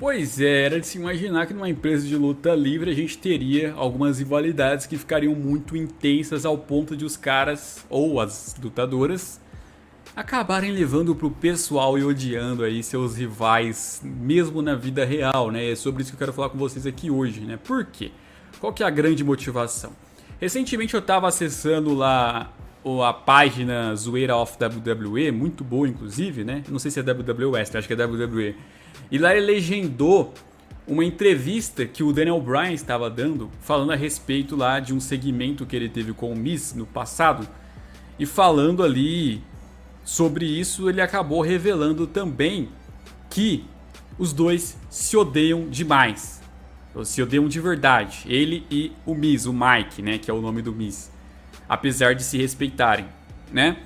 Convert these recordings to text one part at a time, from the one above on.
Pois é, era de se imaginar que numa empresa de luta livre a gente teria algumas rivalidades que ficariam muito intensas ao ponto de os caras ou as lutadoras acabarem levando pro pessoal e odiando aí seus rivais, mesmo na vida real, né? É sobre isso que eu quero falar com vocês aqui hoje, né? Por quê? Qual que é a grande motivação? Recentemente eu tava acessando lá a página Zoeira of WWE, muito boa inclusive, né? Não sei se é WWE West, acho que é WWE. E lá ele legendou uma entrevista que o Daniel Bryan estava dando, falando a respeito lá de um segmento que ele teve com o Miz no passado. E falando ali sobre isso, ele acabou revelando também que os dois se odeiam demais. Se odeiam de verdade. Ele e o Miz, o Mike, né, que é o nome do Miz. Apesar de se respeitarem, né?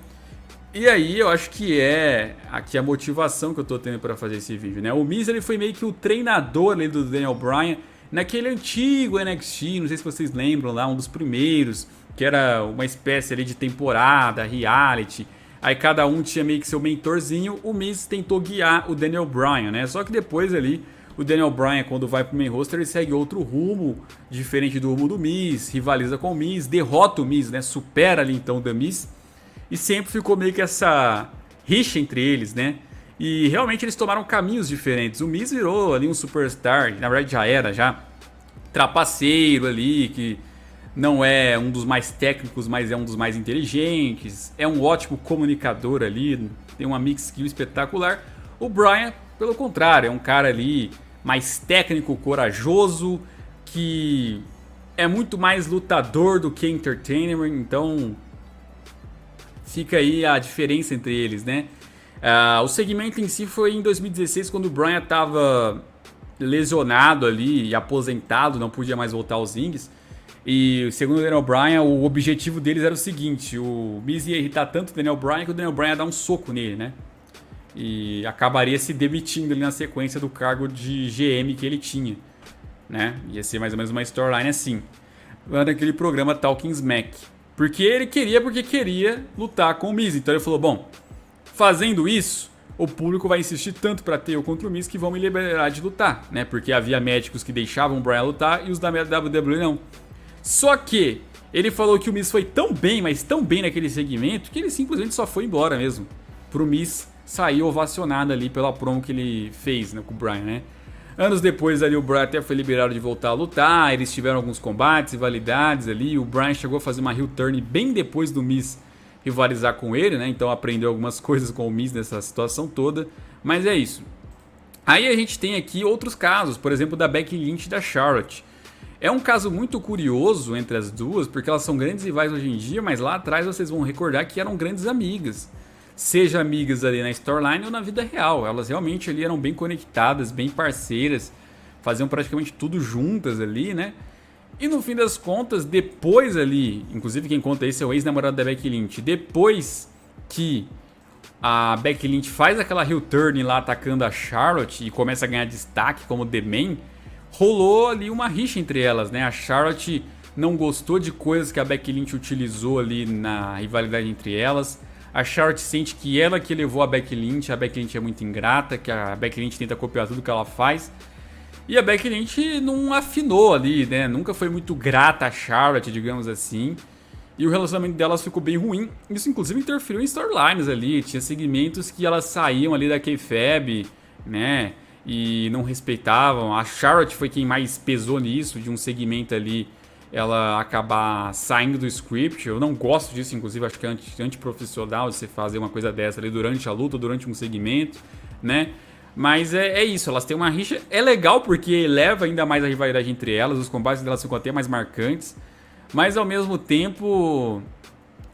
E aí eu acho que é aqui a motivação que eu tô tendo para fazer esse vídeo, né? O Miz, ele foi meio que o treinador ali do Daniel Bryan naquele antigo NXT, não sei se vocês lembram lá, um dos primeiros, que era uma espécie ali de temporada, reality. Aí cada um tinha meio que seu mentorzinho. O Miz tentou guiar o Daniel Bryan, né? Só que depois ali o Daniel Bryan, quando vai pro main roster, ele segue outro rumo, diferente do rumo do Miz, rivaliza com o Miz, derrota o Miz, né? Supera ali então o The Miz. E sempre ficou meio que essa rixa entre eles, né? E realmente eles tomaram caminhos diferentes. O Miz virou ali um superstar, na verdade já era, já. Trapaceiro ali, que não é um dos mais técnicos, mas é um dos mais inteligentes. É um ótimo comunicador ali, tem uma mix skill espetacular. O Bryan, pelo contrário, é um cara ali mais técnico, corajoso, que é muito mais lutador do que entertainer, então fica aí a diferença entre eles, né? O segmento em si foi em 2016, quando o Bryan estava lesionado ali e aposentado, não podia mais voltar aos rings. E segundo o Daniel Bryan, o objetivo deles era o seguinte: o Miz ia irritar tanto o Daniel Bryan que o Daniel Bryan ia dar um soco nele, né? E acabaria se demitindo ali na sequência do cargo de GM que ele tinha, né? Ia ser mais ou menos uma storyline assim, lá naquele programa Talking Smack. Porque queria lutar com o Miz. Então ele falou, bom, fazendo isso, o público vai insistir tanto para ter eu contra o Miz que vão me liberar de lutar, né? Porque havia médicos que deixavam o Bryan lutar e os da WWE não. Só que ele falou que o Miz foi tão bem, mas tão bem naquele segmento, que ele simplesmente só foi embora mesmo. Pro Miz sair ovacionado ali pela promo que ele fez, né, com o Bryan, né? Anos depois ali o Bryan até foi liberado de voltar a lutar, eles tiveram alguns combates, rivalidades ali, o Bryan chegou a fazer uma heel turn bem depois do Miz rivalizar com ele, né? Então aprendeu algumas coisas com o Miz nessa situação toda, mas é isso. Aí a gente tem aqui outros casos, por exemplo da Becky Lynch e da Charlotte. É um caso muito curioso entre as duas, porque elas são grandes rivais hoje em dia, mas lá atrás vocês vão recordar que eram grandes amigas. Seja amigas ali na storyline ou na vida real. Elas realmente ali eram bem conectadas, bem parceiras, faziam praticamente tudo juntas ali, né? E no fim das contas, depois ali, inclusive quem conta isso é o ex-namorado da Becky Lynch, depois que a Becky Lynch faz aquela heel turn lá atacando a Charlotte e começa a ganhar destaque como The Man, rolou ali uma rixa entre elas, né? A Charlotte não gostou de coisas que a Becky Lynch utilizou ali na rivalidade entre elas. A Charlotte sente que ela que levou a Becky Lynch é muito ingrata, que a Becky Lynch tenta copiar tudo que ela faz. E a Becky Lynch não afinou ali, né? Nunca foi muito grata a Charlotte, digamos assim. E o relacionamento delas ficou bem ruim. Isso inclusive interferiu em storylines ali. Tinha segmentos que elas saíam ali da kayfabe, né? E não respeitavam. A Charlotte foi quem mais pesou nisso, de um segmento ali ela acabar saindo do script. Eu não gosto disso, inclusive acho que é antiprofissional você fazer uma coisa dessa ali durante a luta, durante um segmento, né? Mas é isso, elas têm uma rixa, é legal porque eleva ainda mais a rivalidade entre elas, os combates delas ficam até mais marcantes, mas ao mesmo tempo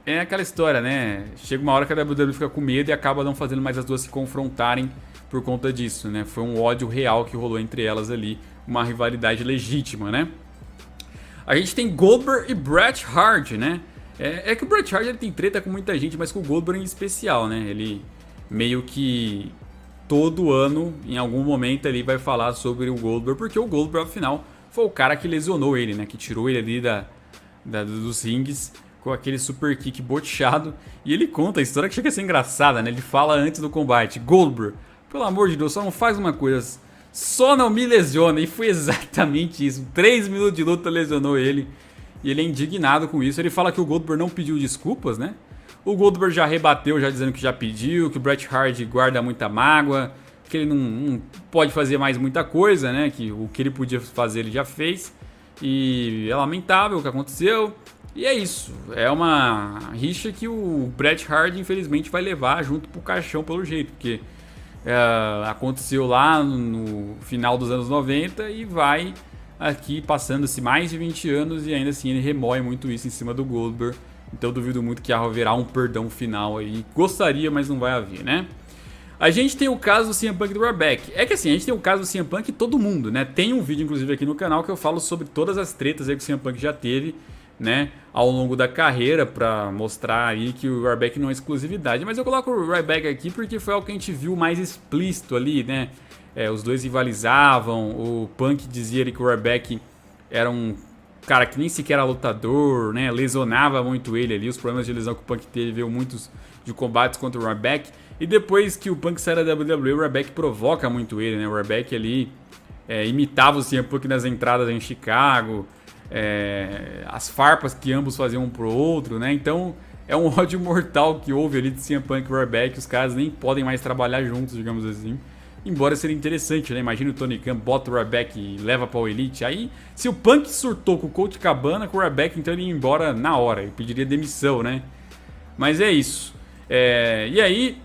é aquela história, né? Chega uma hora que a WWE fica com medo e acaba não fazendo mais as duas se confrontarem por conta disso, né? Foi um ódio real que rolou entre elas ali, uma rivalidade legítima, né? A gente tem Goldberg e Bret Hart, né? É que o Bret Hart ele tem treta com muita gente, mas com o Goldberg em especial, né? Ele meio que todo ano, em algum momento, ele vai falar sobre o Goldberg, porque o Goldberg, afinal, foi o cara que lesionou ele, né? Que tirou ele ali dos rings com aquele super kick boteado. E ele conta a história que chega a ser engraçada, né? Ele fala antes do combate: Goldberg, pelo amor de Deus, só não faz uma coisa. Só não me lesiona. E foi exatamente isso. 3 minutos de luta lesionou ele. E ele é indignado com isso. Ele fala que o Goldberg não pediu desculpas, né? O Goldberg já rebateu, já dizendo que já pediu, que o Bret Hart guarda muita mágoa, que ele não pode fazer mais muita coisa, né? Que o que ele podia fazer ele já fez. E é lamentável o que aconteceu. E é isso. É uma rixa que o Bret Hart, infelizmente, vai levar junto pro caixão pelo jeito. Porque aconteceu lá no final dos anos 90 e vai aqui passando-se mais de 20 anos e ainda assim ele remoe muito isso em cima do Goldberg. Então eu duvido muito que haverá um perdão final aí. Gostaria, mas não vai haver, né? A gente tem o caso do CM Punk e do Ryback. É que assim, a gente tem o caso do CM Punk e todo mundo, né? Tem um vídeo, inclusive, aqui no canal que eu falo sobre todas as tretas aí que o CM Punk já teve, né? Ao longo da carreira, pra mostrar aí que o Ryback não é exclusividade. Mas eu coloco o Ryback aqui porque foi algo que a gente viu mais explícito ali, né? Os dois rivalizavam, o Punk dizia que o Ryback era um cara que nem sequer era lutador, né? Lesionava muito ele ali, os problemas de lesão que o Punk teve, veio muitos de combates contra o Ryback. E depois que o Punk sai da WWE, o Ryback provoca muito ele, né? O Ryback ali imitava o CM Punk nas entradas em Chicago, as farpas que ambos faziam um pro outro, né? Então é um ódio mortal que houve ali de CM Punk e Ryback, os caras nem podem mais trabalhar juntos, digamos assim. Embora seria interessante, né? Imagina o Tony Khan bota o Ryback e leva para o Elite. Aí, se o Punk surtou com o Colt Cabana, com o Ryback, então ele ia embora na hora. Ele pediria demissão, né? Mas é isso. E aí,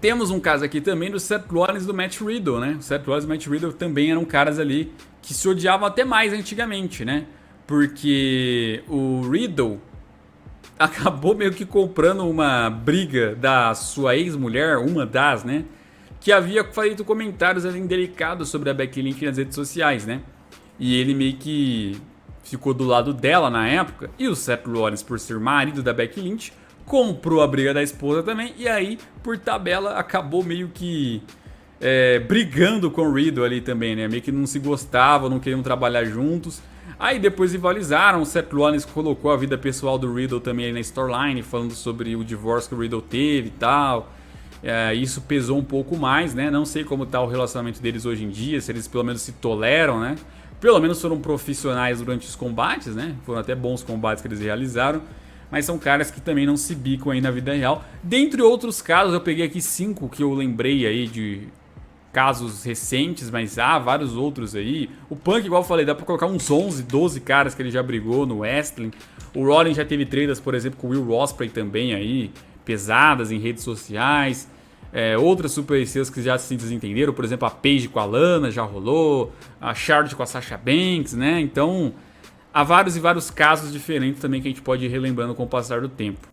temos um caso aqui também do Seth Rollins e do Matt Riddle, né? O Seth Rollins e o Matt Riddle também eram caras ali que se odiavam até mais antigamente, né? Porque o Riddle acabou meio que comprando uma briga da sua ex-mulher, uma das, né? Que havia feito comentários indelicados sobre a Becky Lynch nas redes sociais, né? E ele meio que ficou do lado dela na época. E o Seth Rollins, por ser marido da Becky Lynch, comprou a briga da esposa também. E aí, por tabela, acabou meio que brigando com o Riddle ali também, né? Meio que não se gostavam, não queriam trabalhar juntos. Aí depois rivalizaram, o Seth Rollins colocou a vida pessoal do Riddle também aí na storyline, falando sobre o divórcio que o Riddle teve e tal. Isso pesou um pouco mais, né? Não sei como tá o relacionamento deles hoje em dia, se eles pelo menos se toleram, né? Pelo menos foram profissionais durante os combates, né? Foram até bons combates que eles realizaram. Mas são caras que também não se bicam aí na vida real. Dentre outros casos, eu peguei aqui 5 que eu lembrei aí de casos recentes, mas há vários outros aí. O Punk, igual eu falei, dá pra colocar uns 11, 12 caras que ele já brigou no wrestling. O Rollins já teve tretas, por exemplo, com o Will Ospreay também aí, pesadas em redes sociais. Outras super estrelas que já se desentenderam, por exemplo, a Paige com a Lana já rolou, a Charlotte com a Sasha Banks, né? Então, há vários e vários casos diferentes também que a gente pode ir relembrando com o passar do tempo.